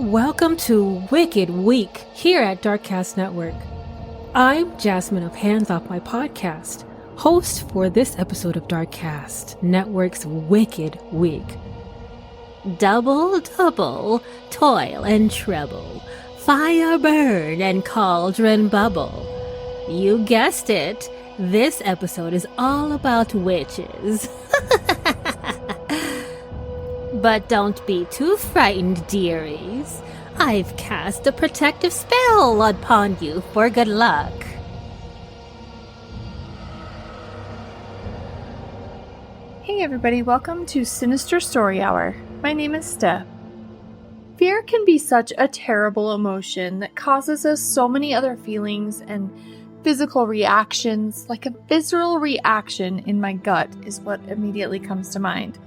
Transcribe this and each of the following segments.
Welcome to Wicked Week here at Darkcast Network. I'm Jasmine of Hands Off My Podcast, host for this episode of Darkcast Network's Wicked Week. Double, toil and trouble, fire burn and cauldron bubble. You guessed it, this episode is all about witches. But don't be too frightened, dearies. I've cast a protective spell upon you for good luck. Hey everybody, welcome to Sinister Story Hour. My name is Steph. Fear can be such a terrible emotion that causes us so many other feelings and physical reactions. Like a visceral reaction in my gut is what immediately comes to mind,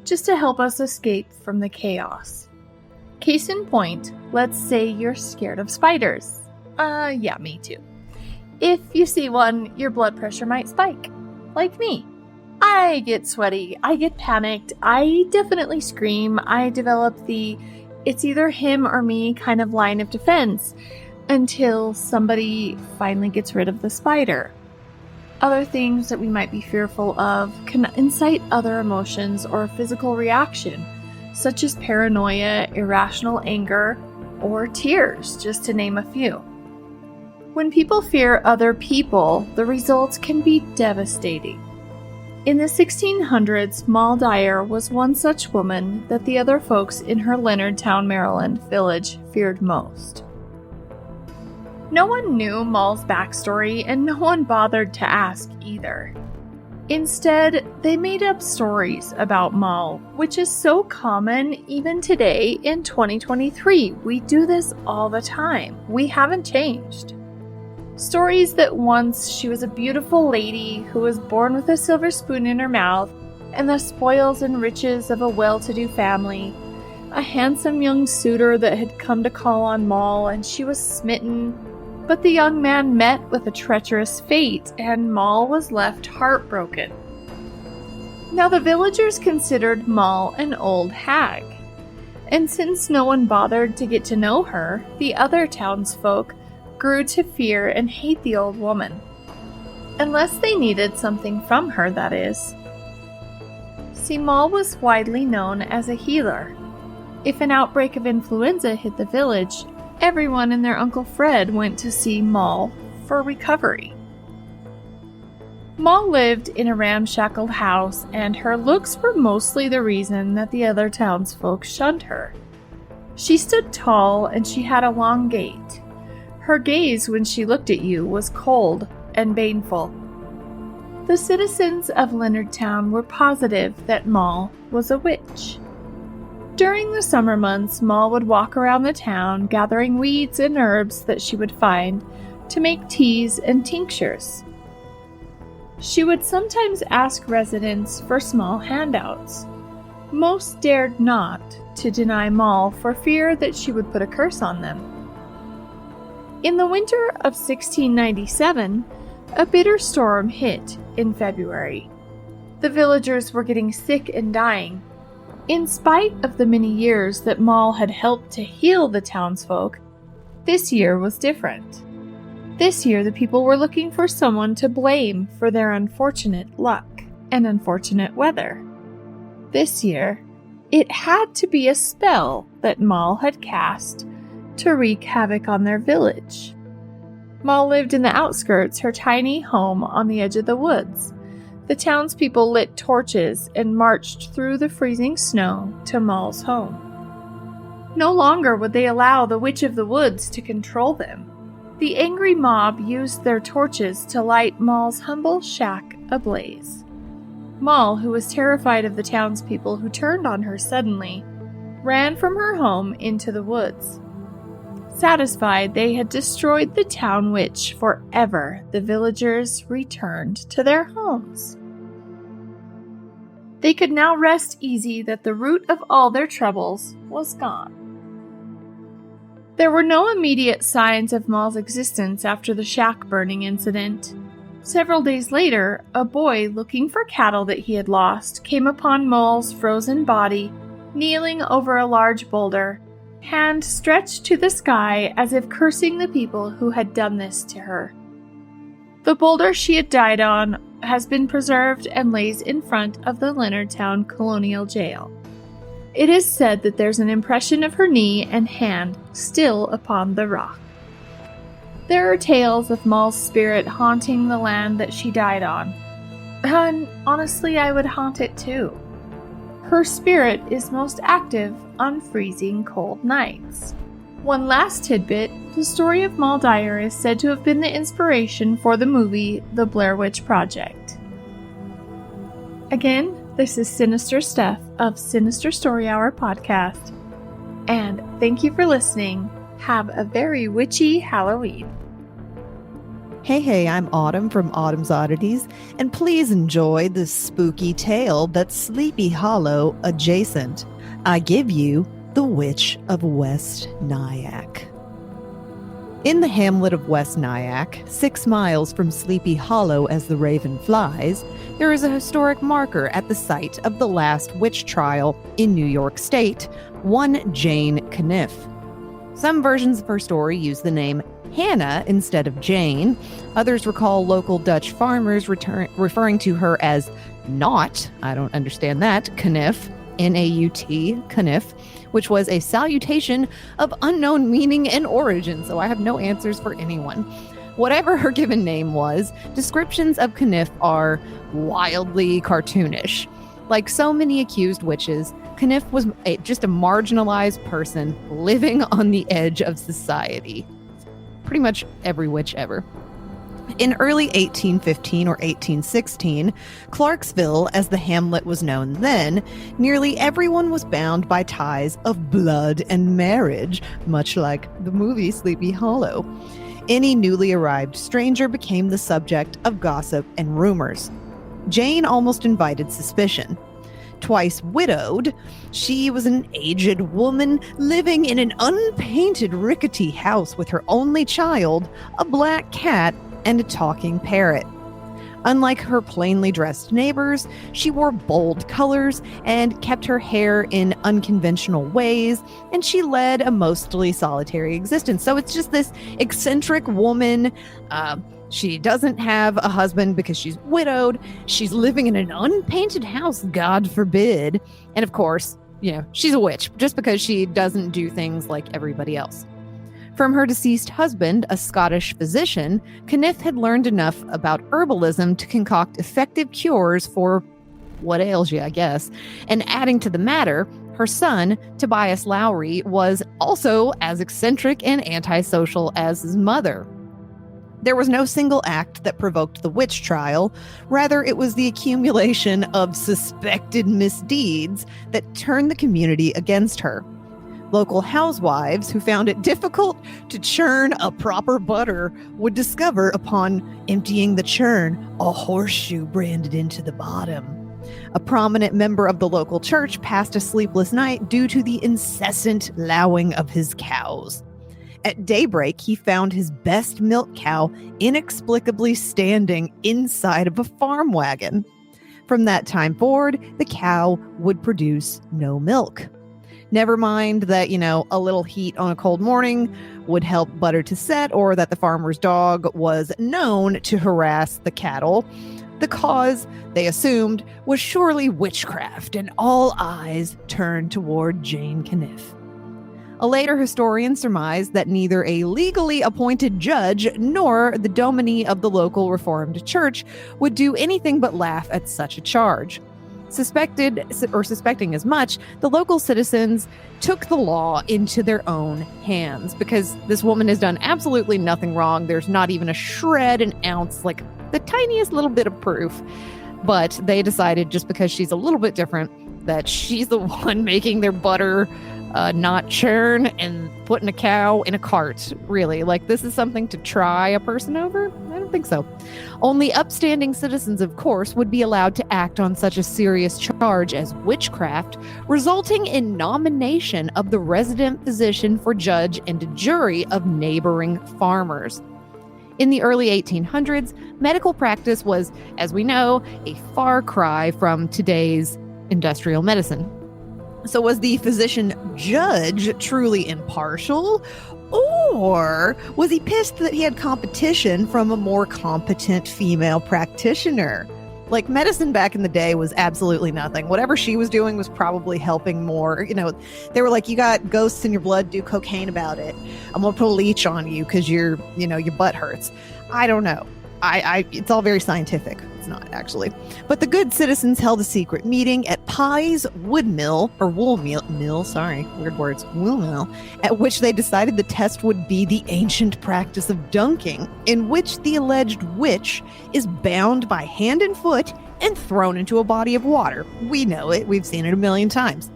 just to help us escape from the chaos. Case in point, let's say you're scared of spiders. Yeah, me too. If you see one, your blood pressure might spike. Like me. I get sweaty, I get panicked, I definitely scream, I develop the it's either him or me kind of line of defense until somebody finally gets rid of the spider. Other things that we might be fearful of can incite other emotions or physical reaction, such as paranoia, irrational anger, or tears, just to name a few. When people fear other people, the results can be devastating. In the 1600s, Moll Dyer was one such woman that the other folks in her Leonardtown, Maryland village feared most. No one knew Moll's backstory, and no one bothered to ask either. Instead, they made up stories about Moll, which is so common even today in 2023. We do this all the time. We haven't changed. Stories that once she was a beautiful lady who was born with a silver spoon in her mouth and the spoils and riches of a well-to-do family, a handsome young suitor that had come to call on Moll and she was smitten. But the young man met with a treacherous fate, and Moll was left heartbroken. Now the villagers considered Moll an old hag, and since no one bothered to get to know her, the other townsfolk grew to fear and hate the old woman. Unless they needed something from her, that is. See, Moll was widely known as a healer. If an outbreak of influenza hit the village, everyone and their Uncle Fred went to see Moll for recovery. Moll lived in a ramshackle house, and her looks were mostly the reason that the other townsfolk shunned her. She stood tall, and she had a long gait. Her gaze when she looked at you was cold and baneful. The citizens of Leonardtown were positive that Moll was a witch. During the summer months, Moll would walk around the town gathering weeds and herbs that she would find to make teas and tinctures. She would sometimes ask residents for small handouts. Most dared not to deny Moll for fear that she would put a curse on them. In the winter of 1697, a bitter storm hit in February. The villagers were getting sick and dying. In spite of the many years that Moll had helped to heal the townsfolk, this year was different. This year the people were looking for someone to blame for their unfortunate luck and unfortunate weather. This year, it had to be a spell that Moll had cast to wreak havoc on their village. Moll lived in the outskirts, her tiny home on the edge of the woods. The townspeople lit torches and marched through the freezing snow to Moll's home. No longer would they allow the Witch of the Woods to control them. The angry mob used their torches to light Moll's humble shack ablaze. Moll, who was terrified of the townspeople who turned on her suddenly, ran from her home into the woods. Satisfied they had destroyed the town witch forever, the villagers returned to their homes. They could now rest easy that the root of all their troubles was gone. There were no immediate signs of Moll's existence after the shack burning incident. Several days later, a boy looking for cattle that he had lost came upon Moll's frozen body, kneeling over a large boulder, hand stretched to the sky as if cursing the people who had done this to her. The boulder she had died on has been preserved and lays in front of the Leonardtown Colonial Jail. It is said that there's an impression of her knee and hand still upon the rock. There are tales of Moll's spirit haunting the land that she died on. And honestly, I would haunt it too. Her spirit is most active on freezing cold nights. One last tidbit, the story of Moll Dyer is said to have been the inspiration for the movie The Blair Witch Project. Again, this is Sinister Steph of Sinister Story Hour podcast. And thank you for listening. Have a very witchy Halloween. Hey, I'm Autumn from Autumn's Oddities, and please enjoy this spooky tale that's Sleepy Hollow adjacent. I give you The Witch of West Nyack. In the hamlet of West Nyack, 6 miles from Sleepy Hollow as the raven flies, there is a historic marker at the site of the last witch trial in New York State, one Jane Caniff. Some versions of her story use the name Hannah instead of Jane. Others recall local Dutch farmers referring to her as Naut, I don't understand that, Caniff, N-A-U-T, Caniff, which was a salutation of unknown meaning and origin, so I have no answers for anyone. Whatever her given name was, descriptions of Caniff are wildly cartoonish. Like so many accused witches, Caniff was just a marginalized person living on the edge of society. Pretty much every witch ever. In early 1815 or 1816, Clarksville, as the hamlet was known then, nearly everyone was bound by ties of blood and marriage, much like the movie Sleepy Hollow. Any newly arrived stranger became the subject of gossip and rumors. Jane almost invited suspicion. Twice widowed, she was an aged woman living in an unpainted rickety house with her only child, a black cat, and a talking parrot. Unlike her plainly dressed neighbors, she wore bold colors and kept her hair in unconventional ways, and she led a mostly solitary existence. So it's just this eccentric woman. She doesn't have a husband because she's widowed. She's living in an unpainted house, God forbid. And of course, she's a witch just because she doesn't do things like everybody else. From her deceased husband, a Scottish physician, Caniff had learned enough about herbalism to concoct effective cures for what ails you, I guess. And adding to the matter, her son, Tobias Lowry, was also as eccentric and antisocial as his mother. There was no single act that provoked the witch trial. Rather, it was the accumulation of suspected misdeeds that turned the community against her. Local housewives who found it difficult to churn a proper butter would discover upon emptying the churn a horseshoe branded into the bottom. A prominent member of the local church passed a sleepless night due to the incessant lowing of his cows. At daybreak, he found his best milk cow inexplicably standing inside of a farm wagon. From that time forward, the cow would produce no milk. Never mind that, a little heat on a cold morning would help butter to set, or that the farmer's dog was known to harass the cattle. The cause, they assumed, was surely witchcraft, and all eyes turned toward Jane Caniff. A later historian surmised that neither a legally appointed judge nor the dominie of the local Reformed Church would do anything but laugh at such a charge. Suspecting as much, the local citizens took the law into their own hands because this woman has done absolutely nothing wrong. There's not even a shred, an ounce, like the tiniest little bit of proof. But they decided just because she's a little bit different that she's the one making their butter not churn and putting a cow in a cart, really. Like, this is something to try a person over? I don't think so. Only upstanding citizens, of course, would be allowed to act on such a serious charge as witchcraft, resulting in nomination of the resident physician for judge and a jury of neighboring farmers. In the early 1800s, medical practice was, as we know, a far cry from today's industrial medicine. So was the physician judge truly impartial? Or was he pissed that he had competition from a more competent female practitioner? Like, medicine back in the day was absolutely nothing. Whatever she was doing was probably helping more. They were like, you got ghosts in your blood, do cocaine about it. I'm going to put a leech on you because your butt hurts. I don't know. It's all very scientific. It's not, actually. But the good citizens held a secret meeting at Pye's wood mill, or wool mill, sorry, weird words, wool mill, at which they decided the test would be the ancient practice of dunking, in which the alleged witch is bound by hand and foot and thrown into a body of water. We know it. We've seen it a million times.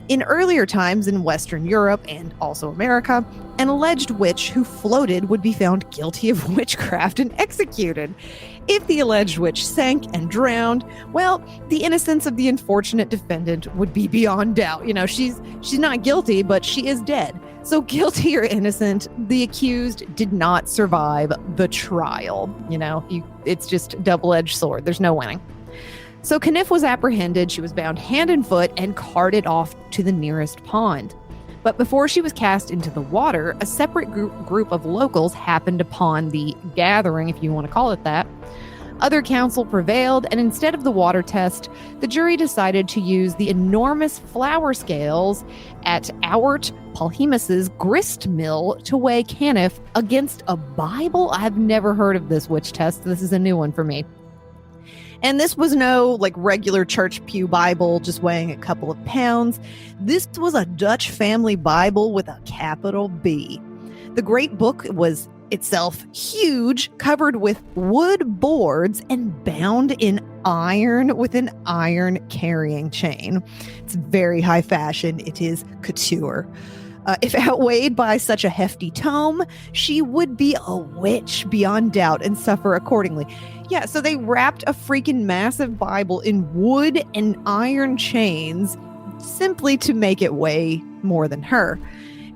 In earlier times in Western Europe and also America, an alleged witch who floated would be found guilty of witchcraft and executed. If the alleged witch sank and drowned, well, the innocence of the unfortunate defendant would be beyond doubt. She's not guilty, but she is dead. So guilty or innocent, the accused did not survive the trial. It's just a double-edged sword. There's no winning. So Caniff was apprehended, she was bound hand and foot, and carted off to the nearest pond. But before she was cast into the water, a separate group of locals happened upon the gathering, if you want to call it that. Other counsel prevailed, and instead of the water test, the jury decided to use the enormous flour scales at Auert Polhemus's grist mill to weigh Caniff against a Bible. I've never heard of this witch test. This is a new one for me. And this was no regular church pew Bible just weighing a couple of pounds. This was a Dutch family Bible with a capital B. The great book was itself huge, covered with wood boards and bound in iron with an iron carrying chain. It's very high fashion. It is couture. If outweighed by such a hefty tome, she would be a witch beyond doubt and suffer accordingly. Yeah, so they wrapped a freaking massive Bible in wood and iron chains simply to make it weigh more than her.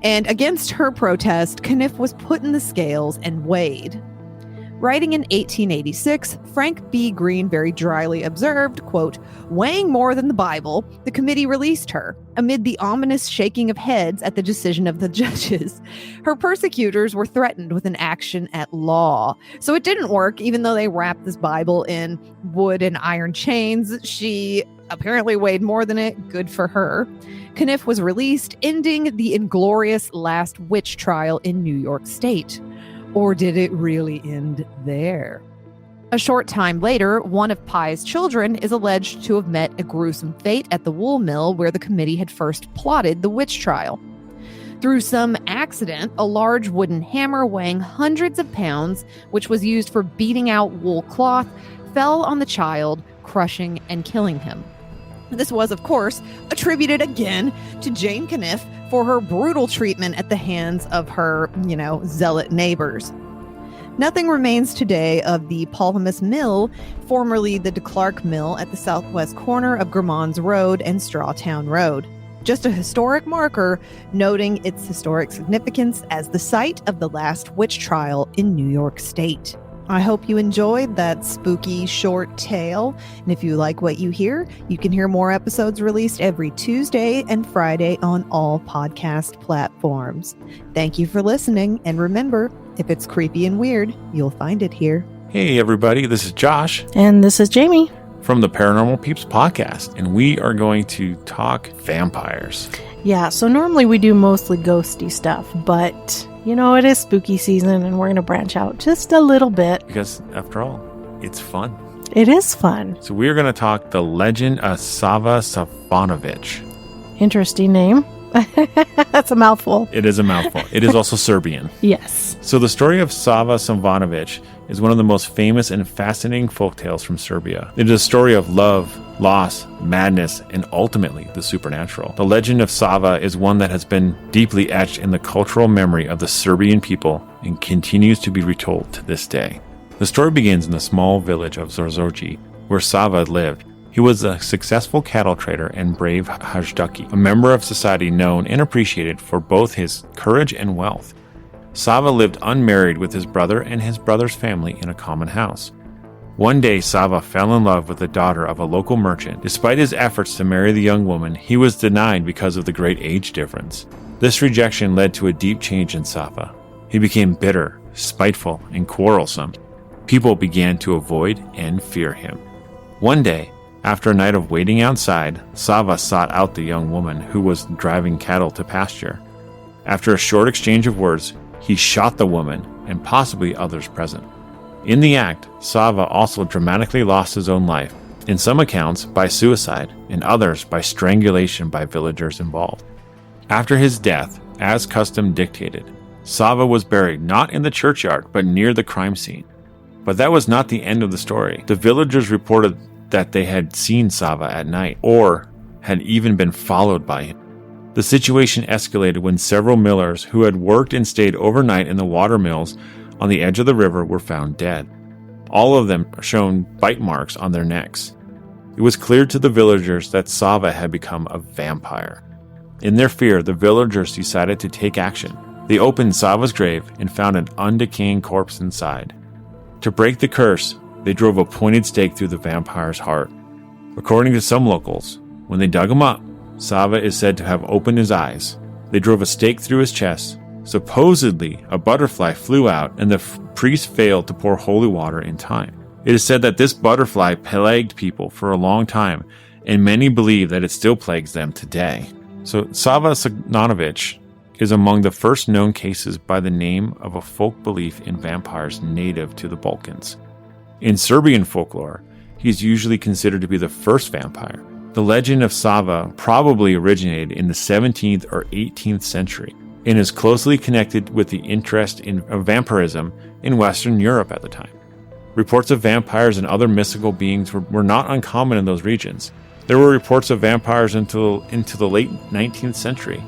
And against her protest, Caniff was put in the scales and weighed. Writing in 1886, Frank B. Green very dryly observed, quote, weighing more than the Bible, the committee released her, amid the ominous shaking of heads at the decision of the judges. Her persecutors were threatened with an action at law. So it didn't work, even though they wrapped this Bible in wood and iron chains. She apparently weighed more than it. Good for her. Caniff was released, ending the inglorious last witch trial in New York State. Or did it really end there? A short time later, one of Pye's children is alleged to have met a gruesome fate at the wool mill where the committee had first plotted the witch trial. Through some accident, a large wooden hammer weighing hundreds of pounds, which was used for beating out wool cloth, fell on the child, crushing and killing him. This was, of course, attributed again to Jane Caniff for her brutal treatment at the hands of her, zealot neighbors. Nothing remains today of the Polhemus Mill, formerly the De Clark Mill at the southwest corner of Grammons Road and Strawtown Road. Just a historic marker noting its historic significance as the site of the last witch trial in New York State. I hope you enjoyed that spooky short tale. And if you like what you hear, you can hear more episodes released every Tuesday and Friday on all podcast platforms. Thank you for listening. And remember, if it's creepy and weird, you'll find it here. Hey, everybody. This is Josh. And this is Jamie. From the Paranormal Peeps podcast. And we are going to talk vampires. Yeah, so normally we do mostly ghosty stuff, but it is spooky season and we're going to branch out just a little bit. Because, after all, it's fun. It is fun. So we are going to talk the legend of Sava Savanovich. Interesting name. That's a mouthful. It is a mouthful. It is also Serbian. Yes. So the story of Sava Savanovich is one of the most famous and fascinating folktales from Serbia. It is a story of love, loss, madness, and ultimately the supernatural. The legend of Sava is one that has been deeply etched in the cultural memory of the Serbian people and continues to be retold to this day. The story begins in the small village of Zorzoji, where Sava lived. He was a successful cattle trader and brave Hajdaki, a member of society known and appreciated for both his courage and wealth. Sava lived unmarried with his brother and his brother's family in a common house. One day, Sava fell in love with the daughter of a local merchant. Despite his efforts to marry the young woman, he was denied because of the great age difference. This rejection led to a deep change in Sava. He became bitter, spiteful, and quarrelsome. People began to avoid and fear him. One day, after a night of waiting outside, Sava sought out the young woman who was driving cattle to pasture. After a short exchange of words, he shot the woman and possibly others present. In the act, Sava also dramatically lost his own life, in some accounts by suicide, in others by strangulation by villagers involved. After his death, as custom dictated, Sava was buried not in the churchyard but near the crime scene. But that was not the end of the story. The villagers reported that they had seen Sava at night, or had even been followed by him. The situation escalated when several millers who had worked and stayed overnight in the water mills on the edge of the river were found dead. All of them shown bite marks on their necks. It was clear to the villagers that Sava had become a vampire. In their fear, the villagers decided to take action. They opened Sava's grave and found an undecaying corpse inside. To break the curse, they drove a pointed stake through the vampire's heart. According to some locals, when they dug him up, Sava is said to have opened his eyes. They drove a stake through his chest. Supposedly, a butterfly flew out and the priest failed to pour holy water in time. It is said that this butterfly plagued people for a long time, and many believe that it still plagues them today. So Sava Signonovich is among the first known cases by the name of a folk belief in vampires native to the Balkans. In Serbian folklore, he is usually considered to be the first vampire. The legend of Sava probably originated in the 17th or 18th century and is closely connected with the interest in vampirism in Western Europe at the time. Reports of vampires and other mystical beings were not uncommon in those regions. There were reports of vampires into the late 19th century,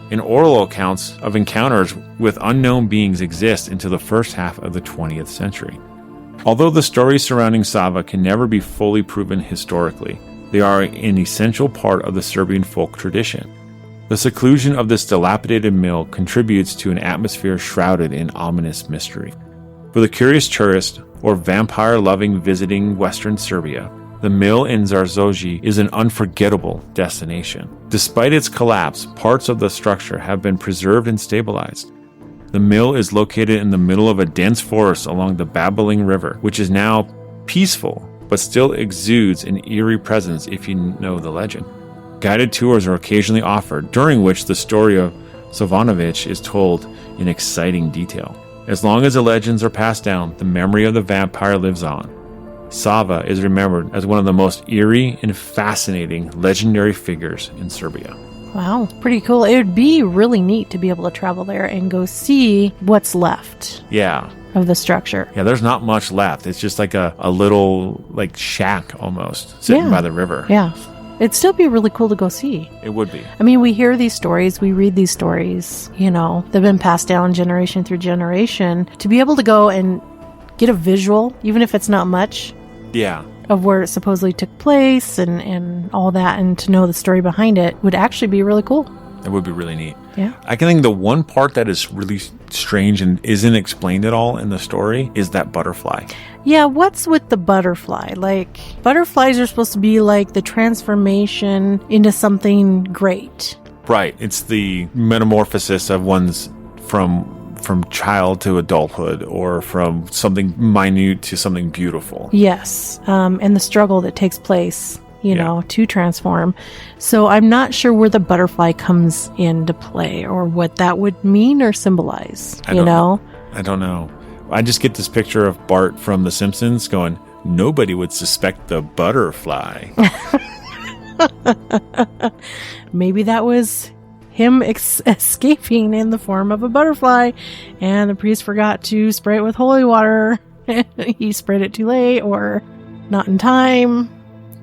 and oral accounts of encounters with unknown beings exist into the first half of the 20th century. Although the stories surrounding Sava can never be fully proven historically, they are an essential part of the Serbian folk tradition. The seclusion of this dilapidated mill contributes to an atmosphere shrouded in ominous mystery. For the curious tourist or vampire-loving visiting Western Serbia, the mill in Zarzoji is an unforgettable destination. Despite its collapse, parts of the structure have been preserved and stabilized. The mill is located in the middle of a dense forest along the babbling river, which is now peaceful, but still exudes an eerie presence if you know the legend. Guided tours are occasionally offered, during which the story of Savanovich is told in exciting detail. As long as the legends are passed down, the memory of the vampire lives on. Sava is remembered as one of the most eerie and fascinating legendary figures in Serbia. Wow, pretty cool. It would be really neat to be able to travel there and go see what's left. Yeah. Of the structure. Yeah, there's not much left. It's just like a little like shack almost sitting by the river. Yeah. It'd still be really cool to go see. It would be. I mean, we hear these stories, we read these stories, you know, they've been passed down generation through generation. To be able to go and get a visual, even if it's not much, of where it supposedly took place and all that, and to know the story behind it would actually be really cool. It would be really neat. Yeah. I can think the one part that is really strange and isn't explained at all in the story is that butterfly. Yeah, what's with the butterfly? Like, butterflies are supposed to be like the transformation into something great. Right. It's the metamorphosis of one's from child to adulthood, or from something minute to something beautiful. Yes. And the struggle that takes place, you know, to transform. So I'm not sure where the butterfly comes into play or what that would mean or symbolize, you know? I don't know. I just get this picture of Bart from The Simpsons going, nobody would suspect the butterfly. Maybe that was him escaping in the form of a butterfly, and the priest forgot to spray it with holy water. He sprayed it too late or not in time.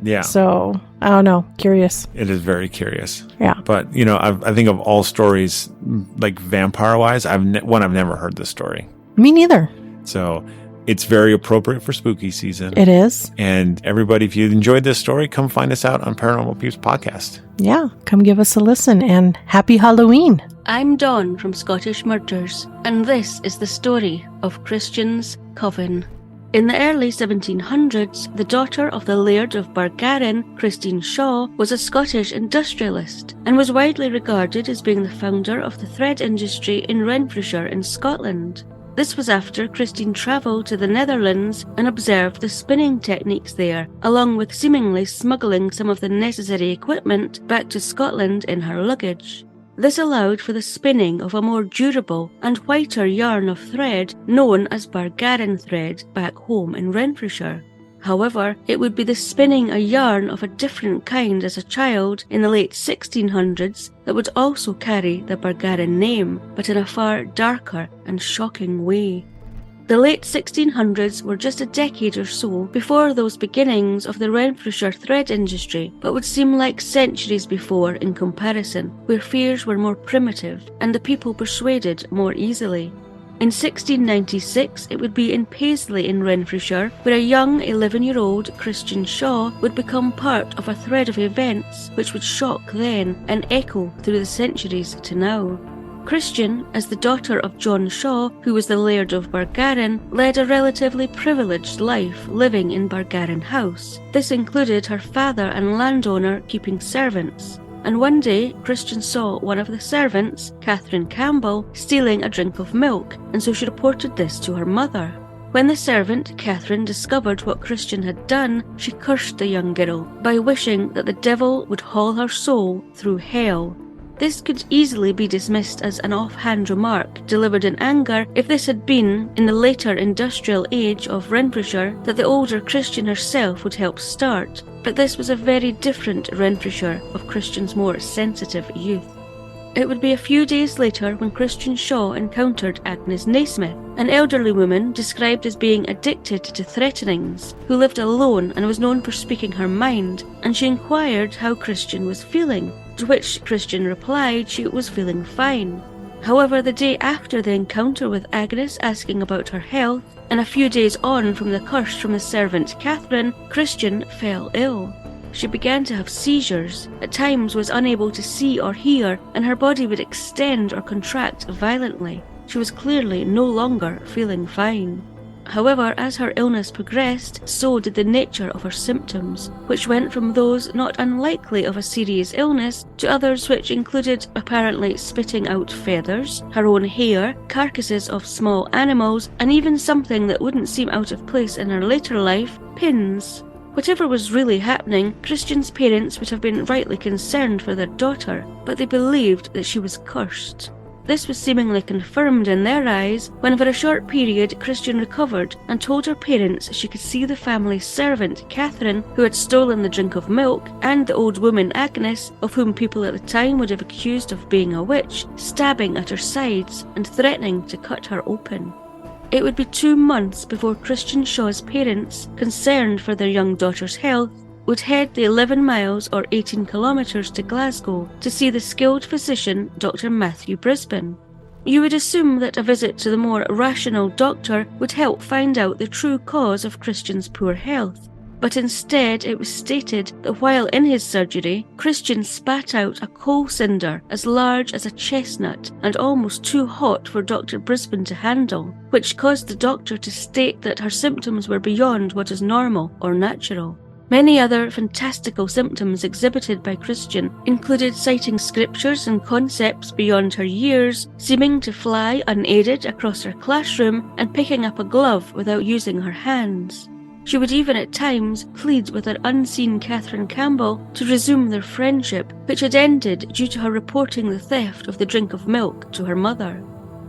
Yeah. So, I don't know. Curious. It is very curious. Yeah. But, you know, I think of all stories, like vampire-wise, I've never heard this story. Me neither. So, it's very appropriate for spooky season. It is. And everybody, if you enjoyed this story, come find us out on Paranormal Peeps Podcast. Yeah. Come give us a listen, and happy Halloween. I'm Dawn from Scottish Murders, and this is the story of Christian's Coven. In the early 1700s, the daughter of the Laird of Bargarin, Christine Shaw, was a Scottish industrialist and was widely regarded as being the founder of the thread industry in Renfrewshire in Scotland. This was after Christine travelled to the Netherlands and observed the spinning techniques there, along with seemingly smuggling some of the necessary equipment back to Scotland in her luggage. This allowed for the spinning of a more durable and whiter yarn of thread known as Bargarin thread back home in Renfrewshire. However, it would be the spinning a yarn of a different kind as a child in the late 1600s that would also carry the Bargarin name, but in a far darker and shocking way. The late 1600s were just a decade or so before those beginnings of the Renfrewshire thread industry, but would seem like centuries before in comparison, where fears were more primitive and the people persuaded more easily. In 1696, it would be in Paisley in Renfrewshire where a young 11-year-old Christian Shaw would become part of a thread of events which would shock then and echo through the centuries to now. Christian, as the daughter of John Shaw, who was the Laird of Bargarin, led a relatively privileged life living in Bargarin House. This included her father and landowner keeping servants. And one day, Christian saw one of the servants, Catherine Campbell, stealing a drink of milk, and so she reported this to her mother. When the servant, Catherine, discovered what Christian had done, she cursed the young girl by wishing that the devil would haul her soul through hell. This could easily be dismissed as an offhand remark delivered in anger if this had been, in the later industrial age of Renfrewshire, that the older Christian herself would help start, but this was a very different Renfrewshire of Christian's more sensitive youth. It would be a few days later when Christian Shaw encountered Agnes Naismith, an elderly woman described as being addicted to threatenings, who lived alone and was known for speaking her mind, and she inquired how Christian was feeling, to which Christian replied she was feeling fine. However, the day after the encounter with Agnes asking about her health, and a few days on from the curse from the servant Catherine, Christian fell ill. She began to have seizures, at times was unable to see or hear, and her body would extend or contract violently. She was clearly no longer feeling fine. However, as her illness progressed, so did the nature of her symptoms, which went from those not unlikely of a serious illness to others which included apparently spitting out feathers, her own hair, carcasses of small animals, and even something that wouldn't seem out of place in her later life, pins. Whatever was really happening, Christian's parents would have been rightly concerned for their daughter, but they believed that she was cursed. This was seemingly confirmed in their eyes when for a short period Christian recovered and told her parents she could see the family's servant Catherine, who had stolen the drink of milk, and the old woman Agnes, of whom people at the time would have accused of being a witch, stabbing at her sides and threatening to cut her open. It would be 2 months before Christian Shaw's parents, concerned for their young daughter's health, would head the 11 miles or 18 kilometres to Glasgow to see the skilled physician Dr. Matthew Brisbane. You would assume that a visit to the more rational doctor would help find out the true cause of Christian's poor health, but instead it was stated that while in his surgery, Christian spat out a coal cinder as large as a chestnut and almost too hot for Dr. Brisbane to handle, which caused the doctor to state that her symptoms were beyond what is normal or natural. Many other fantastical symptoms exhibited by Christian included citing scriptures and concepts beyond her years, seeming to fly unaided across her classroom, and picking up a glove without using her hands. She would even at times plead with her unseen Catherine Campbell to resume their friendship, which had ended due to her reporting the theft of the drink of milk to her mother.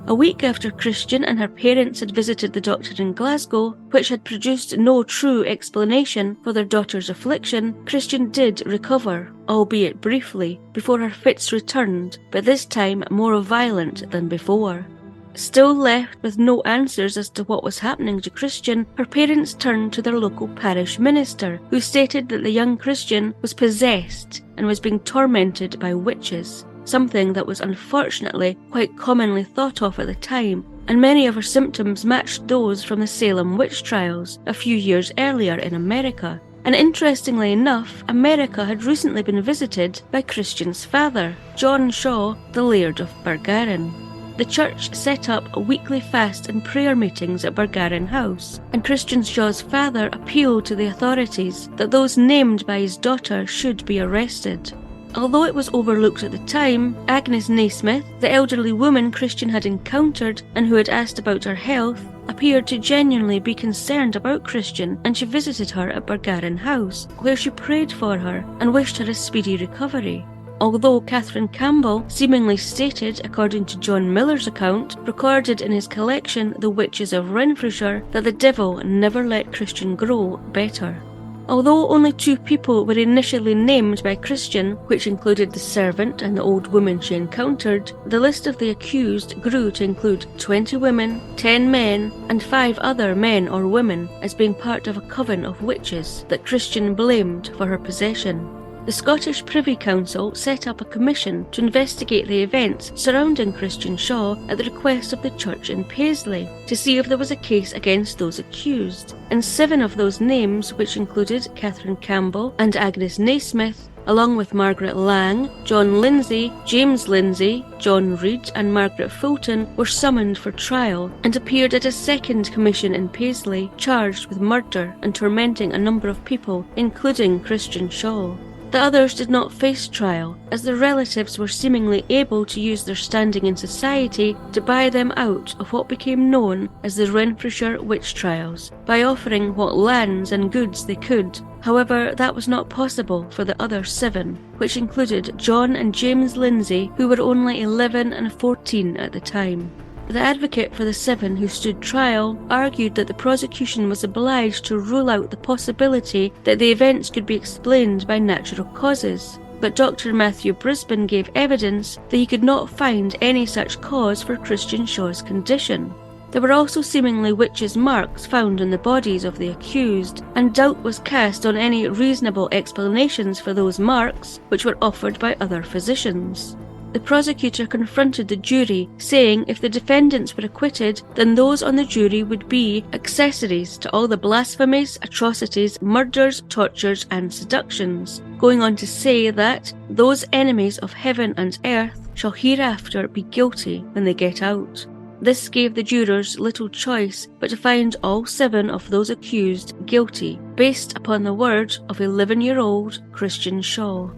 A week after Christian and her parents had visited the doctor in Glasgow, which had produced no true explanation for their daughter's affliction, Christian did recover, albeit briefly, before her fits returned, but this time more violent than before. Still left with no answers as to what was happening to Christian, her parents turned to their local parish minister, who stated that the young Christian was possessed and was being tormented by witches, something that was unfortunately quite commonly thought of at the time, and many of her symptoms matched those from the Salem witch trials a few years earlier in America. And interestingly enough, America had recently been visited by Christian's father, John Shaw, the Laird of Bargarin. the church set up weekly fast and prayer meetings at Bargarin House, and Christian Shaw's father appealed to the authorities that those named by his daughter should be arrested. Although it was overlooked at the time, Agnes Naismith, the elderly woman Christian had encountered and who had asked about her health, appeared to genuinely be concerned about Christian, and she visited her at Bargarin House, where she prayed for her and wished her a speedy recovery. Although Catherine Campbell seemingly stated, according to John Miller's account, recorded in his collection The Witches of Renfrewshire, that the devil never let Christian grow better. Although only 2 people were initially named by Christian, which included the servant and the old woman she encountered, the list of the accused grew to include 20 women, 10 men, and 5 other men or women as being part of a coven of witches that Christian blamed for her possession. The Scottish Privy Council set up a commission to investigate the events surrounding Christian Shaw at the request of the church in Paisley to see if there was a case against those accused, and 7 of those names, which included Catherine Campbell and Agnes Naismith, along with Margaret Lang, John Lindsay, James Lindsay, John Reed and Margaret Fulton, were summoned for trial and appeared at a second commission in Paisley charged with murder and tormenting a number of people, including Christian Shaw. The others did not face trial, as their relatives were seemingly able to use their standing in society to buy them out of what became known as the Renfrewshire witch trials, by offering what lands and goods they could. However, that was not possible for the other 7, which included John and James Lindsay, who were only 11 and 14 at the time. The advocate for the 7 who stood trial argued that the prosecution was obliged to rule out the possibility that the events could be explained by natural causes, but Dr. Matthew Brisbane gave evidence that he could not find any such cause for Christian Shaw's condition. There were also seemingly witches' marks found on the bodies of the accused, and doubt was cast on any reasonable explanations for those marks, which were offered by other physicians. The prosecutor confronted the jury, saying if the defendants were acquitted, then those on the jury would be accessories to all the blasphemies, atrocities, murders, tortures, and seductions, going on to say that those enemies of heaven and earth shall hereafter be guilty when they get out. This gave the jurors little choice but to find all 7 of those accused guilty, based upon the word of 11-year-old Christian Shaw.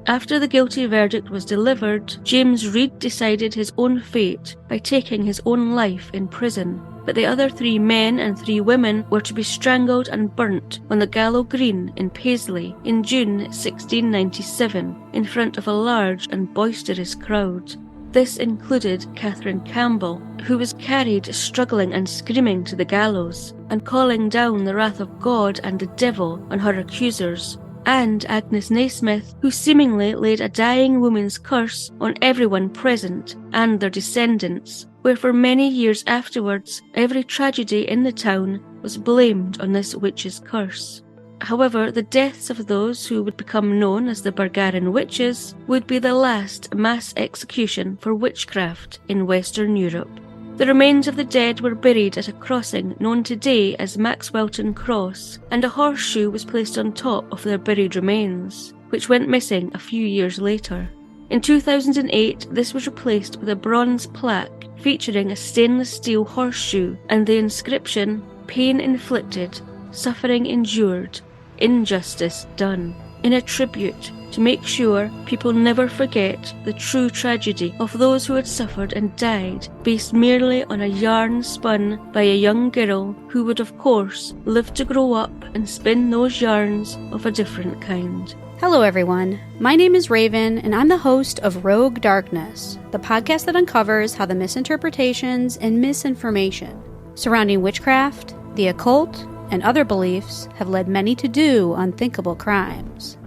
After the guilty verdict was delivered, James Reed decided his own fate by taking his own life in prison, but the other 3 men and 3 women were to be strangled and burnt on the Gallow Green in Paisley in June 1697 in front of a large and boisterous crowd. This included Catherine Campbell, who was carried struggling and screaming to the gallows and calling down the wrath of God and the devil on her accusers, and Agnes Naismith, who seemingly laid a dying woman's curse on everyone present and their descendants, where for many years afterwards every tragedy in the town was blamed on this witch's curse. However, the deaths of those who would become known as the Bargarin witches would be the last mass execution for witchcraft in Western Europe. The remains of the dead were buried at a crossing known today as Maxwelton Cross, and a horseshoe was placed on top of their buried remains, which went missing a few years later. In 2008, this was replaced with a bronze plaque featuring a stainless steel horseshoe and the inscription, "Pain inflicted, suffering endured, injustice done," in a tribute to make sure people never forget the true tragedy of those who had suffered and died based merely on a yarn spun by a young girl who would of course live to grow up and spin those yarns of a different kind. Hello everyone, my name is Raven and I'm the host of Rogue Darkness, the podcast that uncovers how the misinterpretations and misinformation surrounding witchcraft, the occult, and other beliefs have led many to do unthinkable crimes.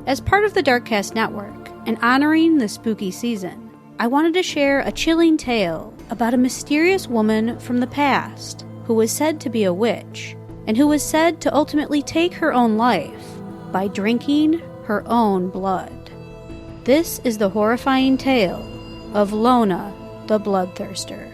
As part of the Darkcast network, and honoring the spooky season, I wanted to share a chilling tale about a mysterious woman from the past who was said to be a witch, and who was said to ultimately take her own life by drinking her own blood. This is the horrifying tale of Lona the Bloodthirster.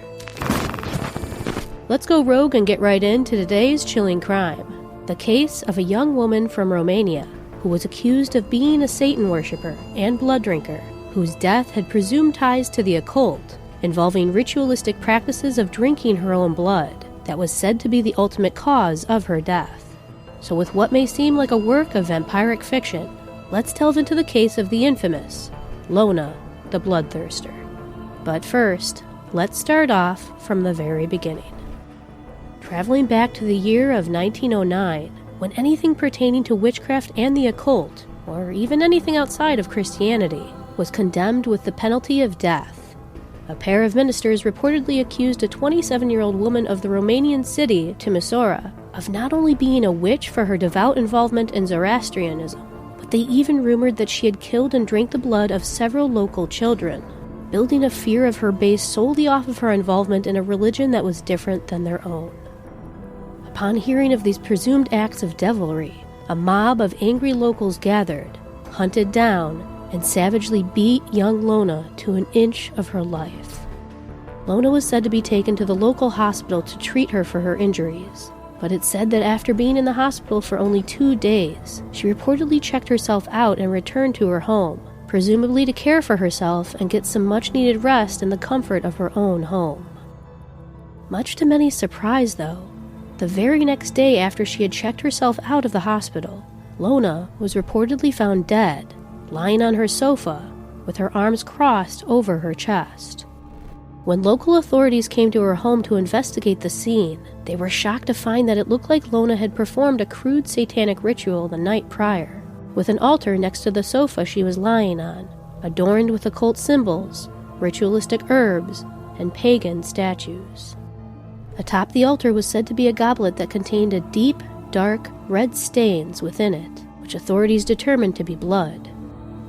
Let's go rogue and get right into today's chilling crime. The case of a young woman from Romania who was accused of being a Satan worshipper and blood drinker, whose death had presumed ties to the occult involving ritualistic practices of drinking her own blood that was said to be the ultimate cause of her death. So with what may seem like a work of vampiric fiction, let's delve into the case of the infamous Lona the Bloodthirster. But first, let's start off from the very beginning. Traveling back to the year of 1909, when anything pertaining to witchcraft and the occult, or even anything outside of Christianity, was condemned with the penalty of death. A pair of ministers reportedly accused a 27-year-old woman of the Romanian city, Timisoara, of not only being a witch for her devout involvement in Zoroastrianism, but they even rumored that she had killed and drank the blood of several local children, building a fear of her based solely off of her involvement in a religion that was different than their own. Upon hearing of these presumed acts of devilry, a mob of angry locals gathered, hunted down, and savagely beat young Lona to an inch of her life. Lona was said to be taken to the local hospital to treat her for her injuries, but it's said that after being in the hospital for only 2 days, she reportedly checked herself out and returned to her home, presumably to care for herself and get some much-needed rest in the comfort of her own home. Much to many surprise, though, the very next day after she had checked herself out of the hospital, Lona was reportedly found dead, lying on her sofa, with her arms crossed over her chest. When local authorities came to her home to investigate the scene, they were shocked to find that it looked like Lona had performed a crude satanic ritual the night prior, with an altar next to the sofa she was lying on, adorned with occult symbols, ritualistic herbs, and pagan statues. Atop the altar was said to be a goblet that contained a deep, dark, red stains within it, which authorities determined to be blood.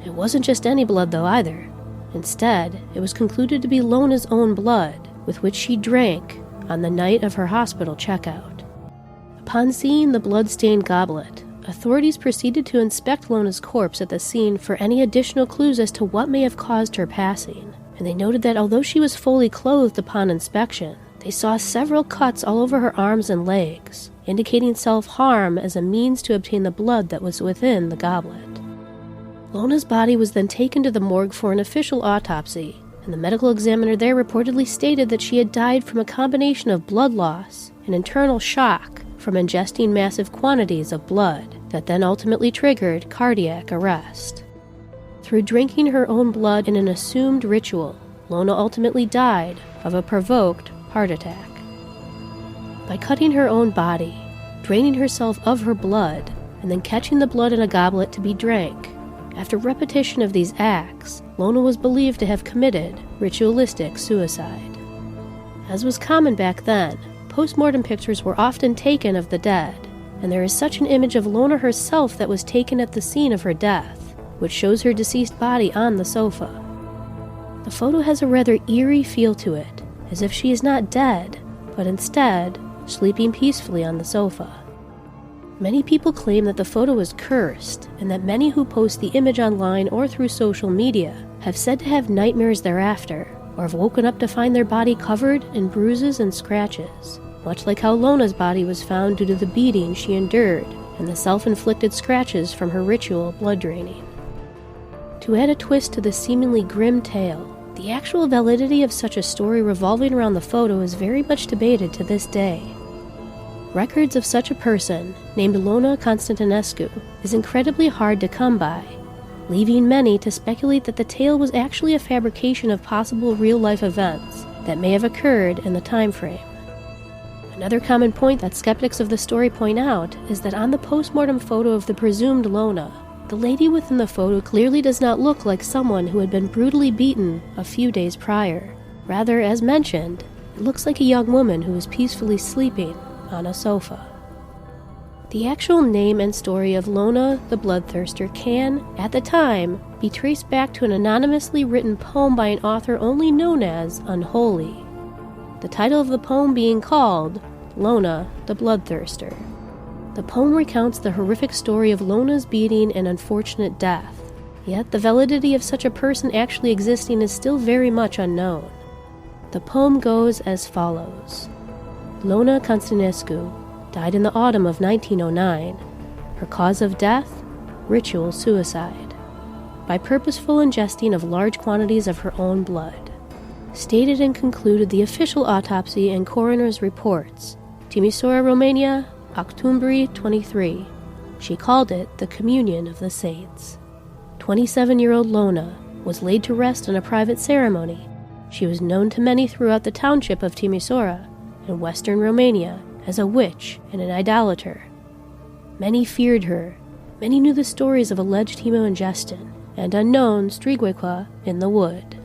It wasn't just any blood, though, either. Instead, it was concluded to be Lona's own blood, with which she drank on the night of her hospital checkout. Upon seeing the blood-stained goblet, authorities proceeded to inspect Lona's corpse at the scene for any additional clues as to what may have caused her passing, and they noted that although she was fully clothed upon inspection, they saw several cuts all over her arms and legs, indicating self-harm as a means to obtain the blood that was within the goblet. Lona's body was then taken to the morgue for an official autopsy, and the medical examiner there reportedly stated that she had died from a combination of blood loss and internal shock from ingesting massive quantities of blood that then ultimately triggered cardiac arrest. Through drinking her own blood in an assumed ritual, Lona ultimately died of a provoked heart attack. By cutting her own body, draining herself of her blood, and then catching the blood in a goblet to be drank, after repetition of these acts, Lona was believed to have committed ritualistic suicide. As was common back then, post-mortem pictures were often taken of the dead, and there is such an image of Lona herself that was taken at the scene of her death, which shows her deceased body on the sofa. The photo has a rather eerie feel to it, as if she is not dead, but instead sleeping peacefully on the sofa. Many people claim that the photo is cursed, and that many who post the image online or through social media have said to have nightmares thereafter, or have woken up to find their body covered in bruises and scratches, much like how Lona's body was found due to the beating she endured and the self-inflicted scratches from her ritual blood draining. To add a twist to the seemingly grim tale, the actual validity of such a story revolving around the photo is very much debated to this day. Records of such a person, named Lona Constantinescu, is incredibly hard to come by, leaving many to speculate that the tale was actually a fabrication of possible real-life events that may have occurred in the time frame. Another common point that skeptics of the story point out is that on the post-mortem photo of the presumed Lona, the lady within the photo clearly does not look like someone who had been brutally beaten a few days prior. Rather, as mentioned, it looks like a young woman who is peacefully sleeping on a sofa. The actual name and story of Lona the Bloodthirster can, at the time, be traced back to an anonymously written poem by an author only known as Unholy. The title of the poem being called Lona the Bloodthirster. The poem recounts the horrific story of Lona's beating and unfortunate death, yet the validity of such a person actually existing is still very much unknown. The poem goes as follows. Lona Constantinescu died in the autumn of 1909. Her cause of death? Ritual suicide. By purposeful ingesting of large quantities of her own blood. stated and concluded the official autopsy and coroner's reports. Timisoara, Romania, Octumbrie 23. She called it the Communion of the Saints. 27-year-old Lona was laid to rest in a private ceremony. She was known to many throughout the township of Timisoara in western Romania as a witch and an idolater. Many feared her. Many knew the stories of alleged hemoingestion and unknown strigwequa in the wood.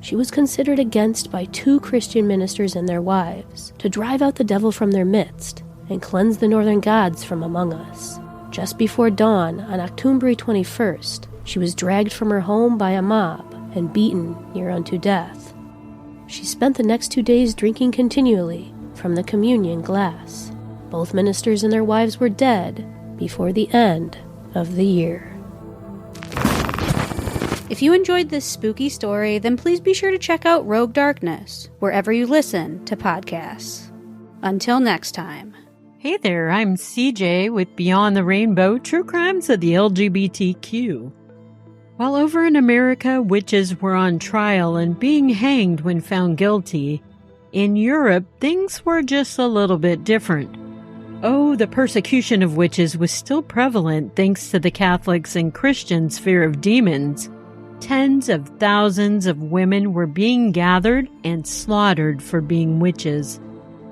She was considered against by 2 Christian ministers and their wives to drive out the devil from their midst and cleanse the northern gods from among us. Just before dawn on Octumbrie 21st, she was dragged from her home by a mob and beaten near unto death. She spent the next 2 days drinking continually from the communion glass. Both ministers and their wives were dead before the end of the year. If you enjoyed this spooky story, then please be sure to check out Rogue Darkness, wherever you listen to podcasts. Until next time. Hey there, I'm CJ with Beyond the Rainbow, True Crimes of the LGBTQ. While over in America, witches were on trial and being hanged when found guilty, in Europe, things were just a little bit different. Oh, the persecution of witches was still prevalent thanks to the Catholics' and Christians' fear of demons. Tens of thousands of women were being gathered and slaughtered for being witches.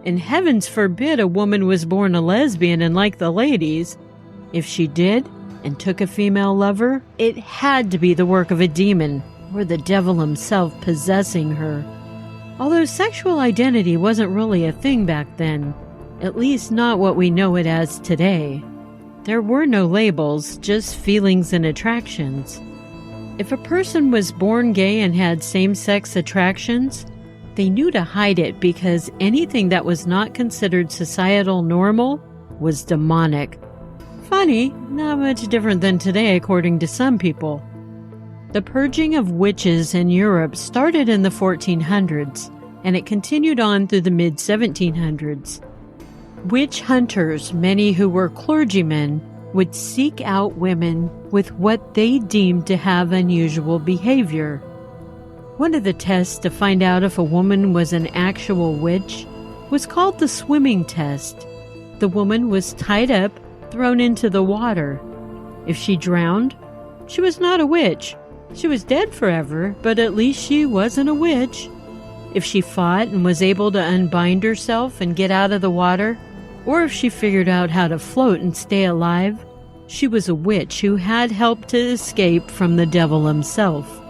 And heavens forbid a woman was born a lesbian and like the ladies. If she did and took a female lover, it had to be the work of a demon or the devil himself possessing her. Although sexual identity wasn't really a thing back then, at least not what we know it as today. There were no labels, just feelings and attractions. If a person was born gay and had same-sex attractions, they knew to hide it because anything that was not considered societal normal was demonic. Funny, not much different than today according to some people. The purging of witches in Europe started in the 1400s, and it continued on through the mid-1700s. Witch hunters, many who were clergymen, would seek out women with what they deemed to have unusual behavior. One of the tests to find out if a woman was an actual witch was called the swimming test. The woman was tied up, thrown into the water. If she drowned, she was not a witch. She was dead forever, but at least she wasn't a witch. If she fought and was able to unbind herself and get out of the water, or if she figured out how to float and stay alive, she was a witch who had helped to escape from the devil himself.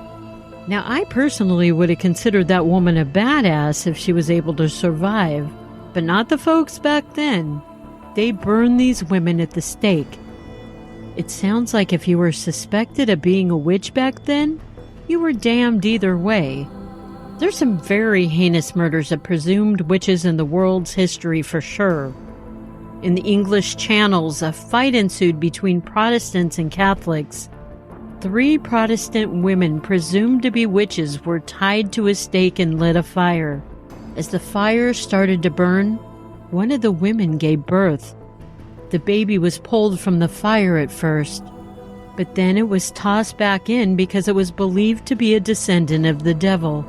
Now, I personally would have considered that woman a badass if she was able to survive, but not the folks back then. They burned these women at the stake. It sounds like if you were suspected of being a witch back then, you were damned either way. There's some very heinous murders of presumed witches in the world's history for sure. In the English Channels, a fight ensued between Protestants and Catholics. 3 Protestant women presumed to be witches were tied to a stake and lit afire. As the fire started to burn, one of the women gave birth. The baby was pulled from the fire at first, but then it was tossed back in because it was believed to be a descendant of the devil.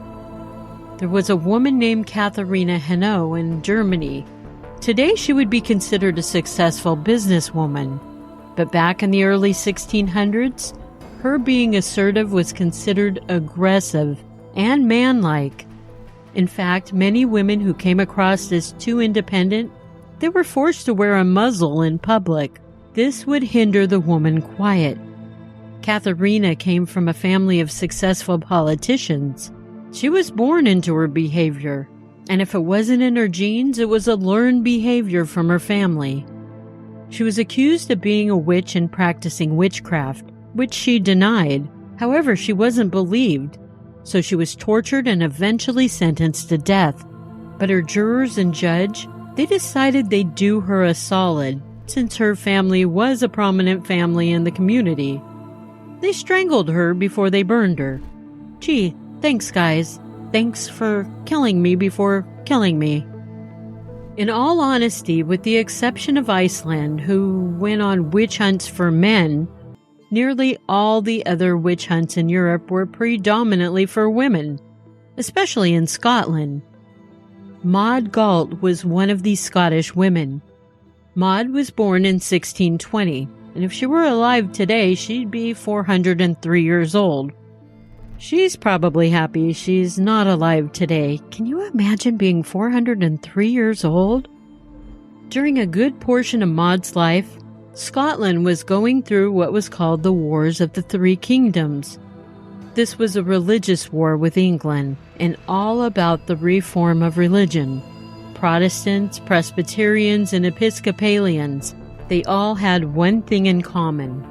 There was a woman named Katharina Henno in Germany. Today she would be considered a successful businesswoman, but back in the early 1600s, her being assertive was considered aggressive and manlike. In fact, many women who came across as too independent, they were forced to wear a muzzle in public. This would hinder the woman quiet. Katharina came from a family of successful politicians. She was born into her behavior, and if it wasn't in her genes, it was a learned behavior from her family. She was accused of being a witch and practicing witchcraft, which she denied. However, she wasn't believed, so she was tortured and eventually sentenced to death. But her jurors and judge, they decided they'd do her a solid, since her family was a prominent family in the community. They strangled her before they burned her. Gee, thanks guys. Thanks for killing me before killing me. In all honesty, with the exception of Iceland, who went on witch hunts for men, nearly all the other witch hunts in Europe were predominantly for women. especially in Scotland. Maud Galt was one of these Scottish women. Maud was born in 1620, and if she were alive today, she'd be 403 years old. She's probably happy she's not alive today. Can you imagine being 403 years old? During a good portion of Maud's life, Scotland was going through what was called the Wars of the Three Kingdoms. This was a religious war with England, and all about the reform of religion. Protestants, Presbyterians, and Episcopalians, they all had one thing in common: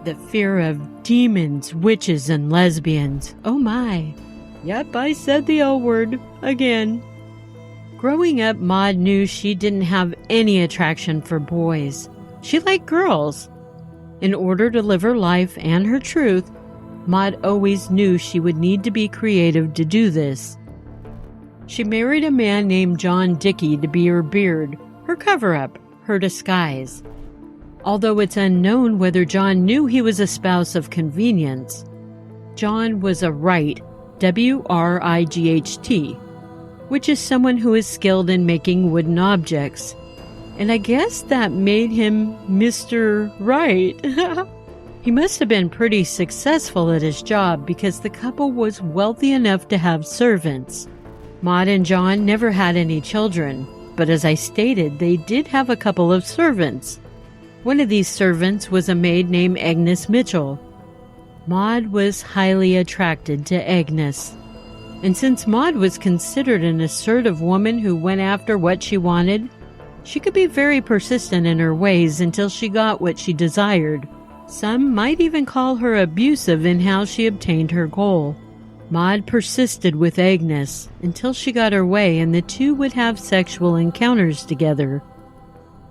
the fear of demons, witches, and lesbians. Oh my. Yep, I said the L word again. Growing up, Maud knew she didn't have any attraction for boys. She liked girls. In order to live her life and her truth, Maud always knew she would need to be creative to do this. She married a man named John Dickey to be her beard, her cover-up, her disguise. Although it's unknown whether John knew he was a spouse of convenience, John was a Wright, W-R-I-G-H-T, which is someone who is skilled in making wooden objects. And I guess that made him Mr. Wright. He must have been pretty successful at his job because the couple was wealthy enough to have servants. Maud and John never had any children, but as I stated, they did have a couple of servants. One of these servants was a maid named Agnes Mitchell. Maud was highly attracted to Agnes. And since Maud was considered an assertive woman who went after what she wanted, she could be very persistent in her ways until she got what she desired. Some might even call her abusive in how she obtained her goal. Maud persisted with Agnes until she got her way and the two would have sexual encounters together.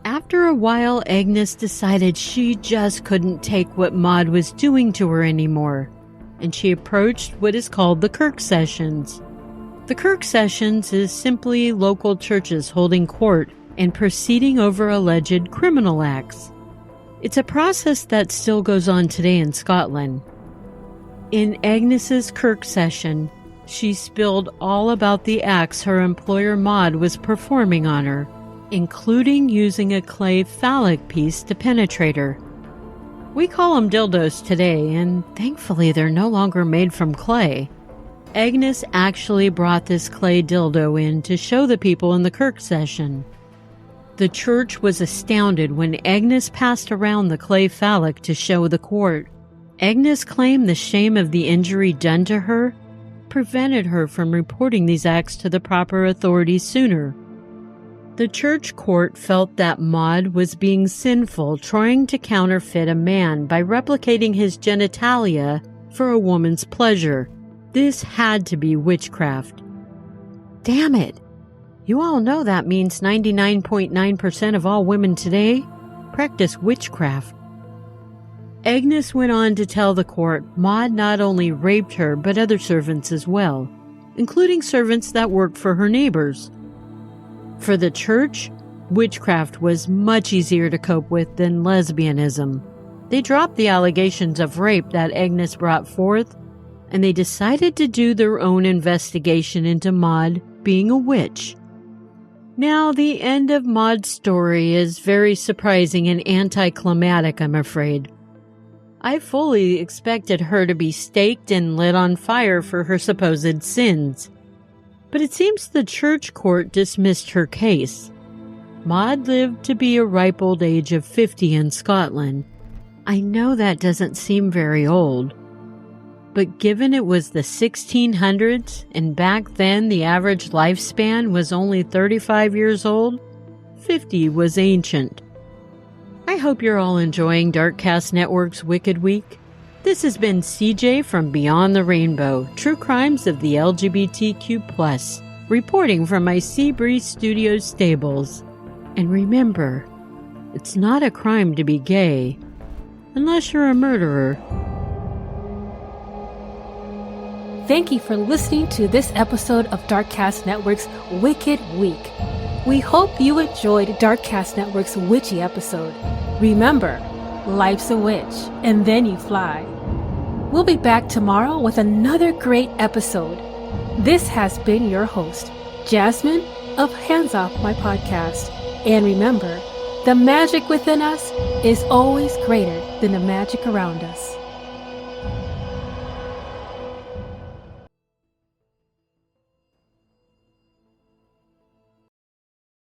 After a while, Agnes decided she just couldn't take what Maud was doing to her anymore, and she approached what is called the Kirk Sessions. The Kirk Sessions is simply local churches holding court and proceeding over alleged criminal acts. It's a process that still goes on today in Scotland. In Agnes's Kirk session, she spilled all about the acts her employer Maud was performing on her, including using a clay phallic piece to penetrate her. We call them dildos today, and thankfully they're no longer made from clay. Agnes actually brought this clay dildo in to show the people in the Kirk session. The church was astounded when Agnes passed around the clay phallic to show the court. Agnes claimed the shame of the injury done to her prevented her from reporting these acts to the proper authorities sooner. The church court felt that Maud was being sinful, trying to counterfeit a man by replicating his genitalia for a woman's pleasure. This had to be witchcraft. Damn it! You all know that means 99.9% of all women today practice witchcraft. Agnes went on to tell the court Maud not only raped her but other servants as well, including servants that worked for her neighbors. For the church, witchcraft was much easier to cope with than lesbianism. They dropped the allegations of rape that Agnes brought forth, and they decided to do their own investigation into Maud being a witch. Now, the end of Maud's story is very surprising and anticlimactic, I'm afraid. I fully expected her to be staked and lit on fire for her supposed sins. But it seems the church court dismissed her case. Maud lived to be a ripe old age of 50 in Scotland. I know that doesn't seem very old. But given it was the 1600s, and back then the average lifespan was only 35 years old, 50 was ancient. I hope you're all enjoying Darkcast Network's Wicked Week. This has been CJ from Beyond the Rainbow, True Crimes of the LGBTQ+, reporting from my Seabreeze Studios stables. And remember, it's not a crime to be gay, unless you're a murderer. Thank you for listening to this episode of Darkcast Network's Wicked Week. We hope you enjoyed Darkcast Network's witchy episode. Remember, life's a witch, and then you fly. We'll be back tomorrow with another great episode. This has been your host, Jasmine of Hands Off My Podcast. And remember, the magic within us is always greater than the magic around us.